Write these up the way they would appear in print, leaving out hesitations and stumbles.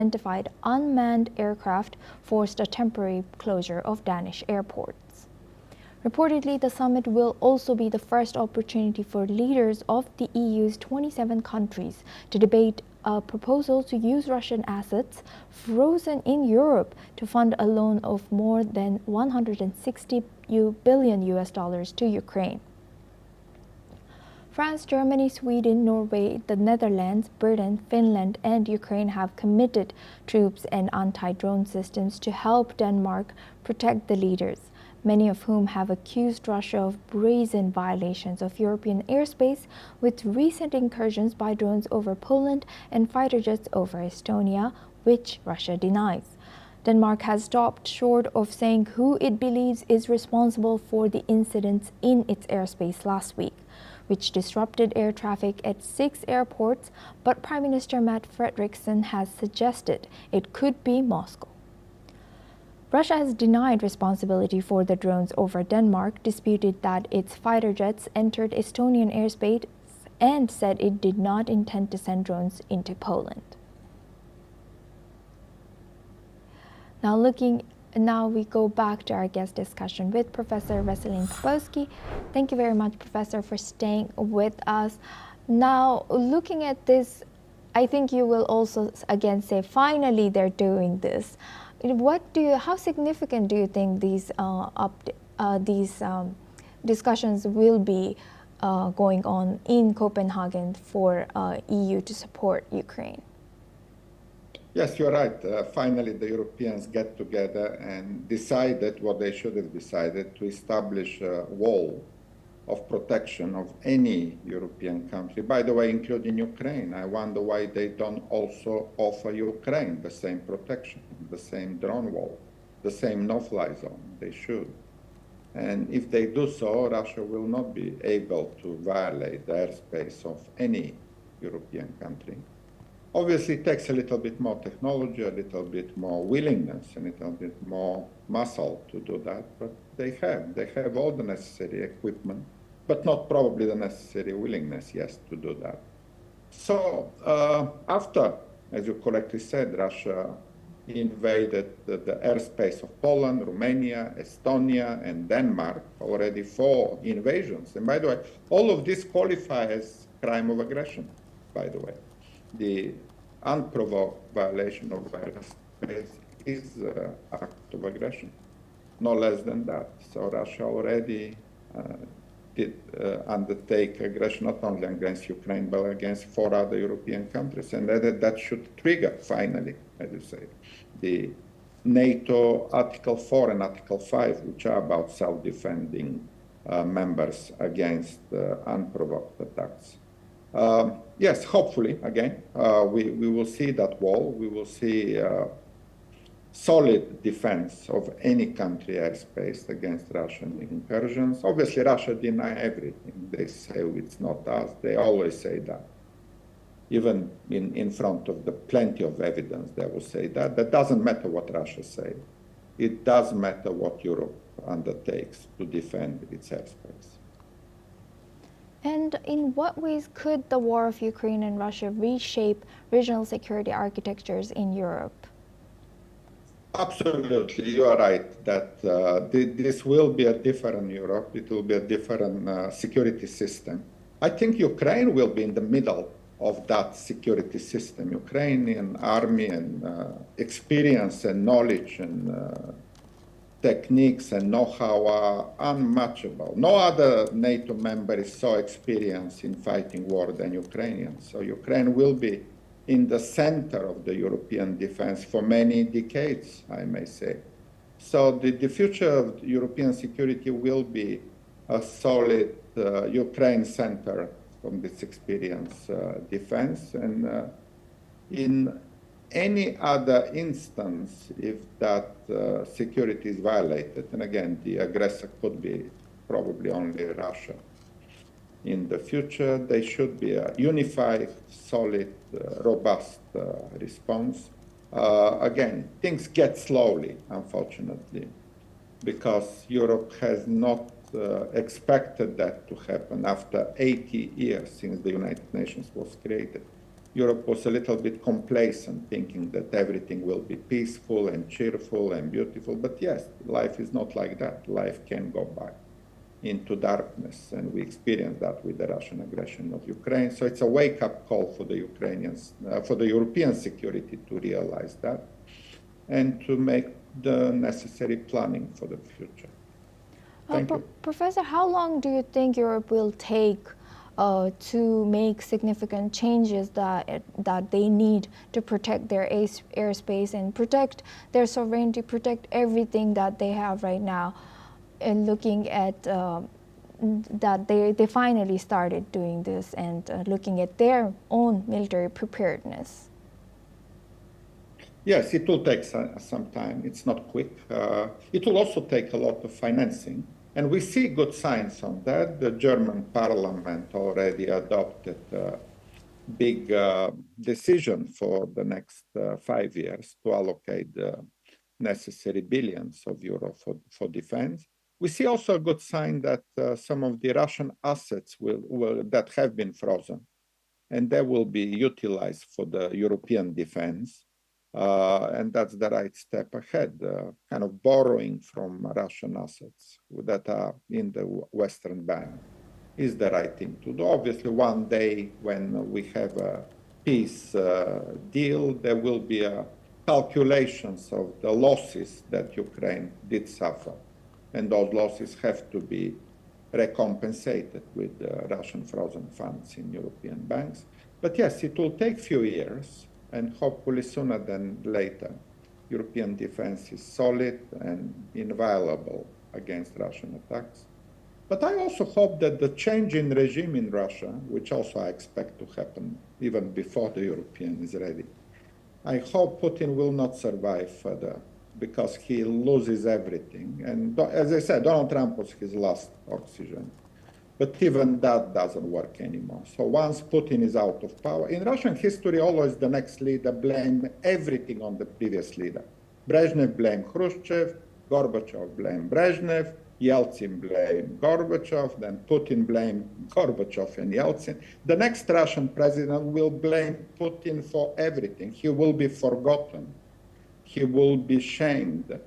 identified unmanned aircraft forced a temporary closure of Danish airports. Reportedly, the summit will also be the first opportunity for leaders of the EU's 27 countries to debate a proposal to use Russian assets frozen in Europe to fund a loan of more than $160 billion to Ukraine. France, Germany, Sweden, Norway, the Netherlands, Britain, Finland, and Ukraine have committed troops and anti-drone systems to help Denmark protect the leaders, many of whom have accused Russia of brazen violations of European airspace, with recent incursions by drones over Poland and fighter jets over Estonia, which Russia denies. Denmark has stopped short of saying who it believes is responsible for the incidents in its airspace last week, which disrupted air traffic at 6 airports, but Prime Minister Mette Frederiksen has suggested it could be Moscow. Russia has denied responsibility for the drones over Denmark, disputed that its fighter jets entered Estonian airspace, and said it did not intend to send drones into Poland. Now we go back to our guest discussion with Professor Veselin Popovsky. Thank you very much, Professor, for staying with us. Now, looking at this, I think you will also again say, finally, they're doing this. How significant do you think these discussions will be going on in Copenhagen for EU to support Ukraine? Yes, you're right. Finally, the Europeans get together and decided what they should have decided, to establish a wall of protection of any European country, by the way, including Ukraine. I wonder why they don't also offer Ukraine the same protection, the same drone wall, the same no-fly zone. They should. And if they do so, Russia will not be able to violate the airspace of any European country. Obviously, it takes a little bit more technology, a little bit more willingness, a little bit more muscle to do that, but they have all the necessary equipment, but not probably the necessary willingness, yes, to do that. So after, as you correctly said, Russia invaded the airspace of Poland, Romania, Estonia, and Denmark, already 4 invasions. And by the way, all of this qualify as crime of aggression, by the way. The unprovoked violation of airspace is an act of aggression, no less than that. So Russia already did undertake aggression not only against Ukraine, but against 4 other European countries. And that should trigger, finally, as you say, the NATO Article 4 and Article 5, which are about self-defending members against unprovoked attacks. Yes, hopefully, again, we will see that wall. We will see solid defense of any country airspace against Russian incursions. Obviously, Russia denies everything. They say it's not us. They always say that. Even in front of the plenty of evidence, they will say that. That doesn't matter what Russia says. It does matter what Europe undertakes to defend its airspace. And in what ways could the war of Ukraine and Russia reshape regional security architectures in Europe? Absolutely, you are right that this will be a different Europe. It will be a different security system. I think Ukraine will be in the middle of that security system. Ukrainian army and experience and knowledge and techniques and know-how are unmatchable. No other NATO member is so experienced in fighting war than Ukrainians. So Ukraine will be in the center of the European defense for many decades, I may say. So the future of European security will be a solid Ukraine center from this experience defense. And in any other instance, if that security is violated, and again, the aggressor could be probably only Russia. In the future, there should be a unified, solid, robust response. Again, things get slowly, unfortunately, because Europe has not expected that to happen after 80 years since the United Nations was created. Europe was a little bit complacent, thinking that everything will be peaceful and cheerful and beautiful. But yes, life is not like that. Life can go back into darkness, and we experienced that with the Russian aggression of Ukraine. So it's a wake-up call for the Ukrainians, for the European security to realize that and to make the necessary planning for the future. Thank you. Professor, how long do you think Europe will take to make significant changes that they need to protect their airspace and protect their sovereignty, protect everything that they have right now, and looking at that they finally started doing this and looking at their own military preparedness? Yes, it will take some time. It's not quick. It will also take a lot of financing. And we see good signs on that. The German parliament already adopted a big decision for the next 5 years to allocate the necessary billions of euro for defense. We see also a good sign that some of the Russian assets that have been frozen, and they will be utilized for the European defense. And that's the right step ahead, kind of borrowing from Russian assets that are in the Western Bank is the right thing to do. Obviously, one day when we have a peace deal, there will be calculations of the losses that Ukraine did suffer. And those losses have to be recompensated with Russian frozen funds in European banks. But yes, it will take a few years, and hopefully sooner than later, European defense is solid and inviolable against Russian attacks. But I also hope that the change in regime in Russia, which also I expect to happen even before the European is ready, I hope Putin will not survive further because he loses everything. And as I said, Donald Trump was his last oxygen. But even that doesn't work anymore. So once Putin is out of power, in Russian history, always the next leader blamed everything on the previous leader. Brezhnev blamed Khrushchev, Gorbachev blamed Brezhnev, Yeltsin blamed Gorbachev, then Putin blamed Gorbachev and Yeltsin. The next Russian president will blame Putin for everything. He will be forgotten. He will be shamed.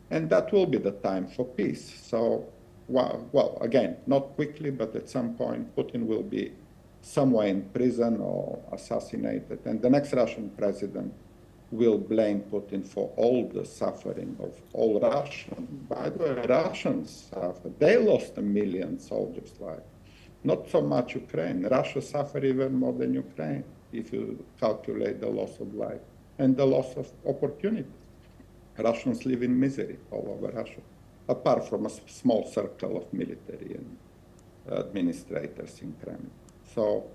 And that will be the time for peace. So, well, again, not quickly, but at some point, Putin will be somewhere in prison or assassinated. And the next Russian president will blame Putin for all the suffering of all Russians. By the way, Russians suffered. They lost 1 million soldiers' lives. Not so much Ukraine. Russia suffered even more than Ukraine if you calculate the loss of life and the loss of opportunities. Russians live in misery all over Russia, apart from a small circle of military and administrators in Kremlin. So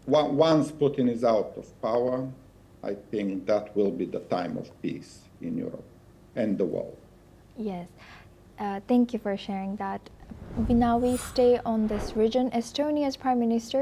once Putin is out of power, I think that will be the time of peace in Europe and the world. Yes, thank you for sharing that. Now we stay on this region. Estonia's Prime Minister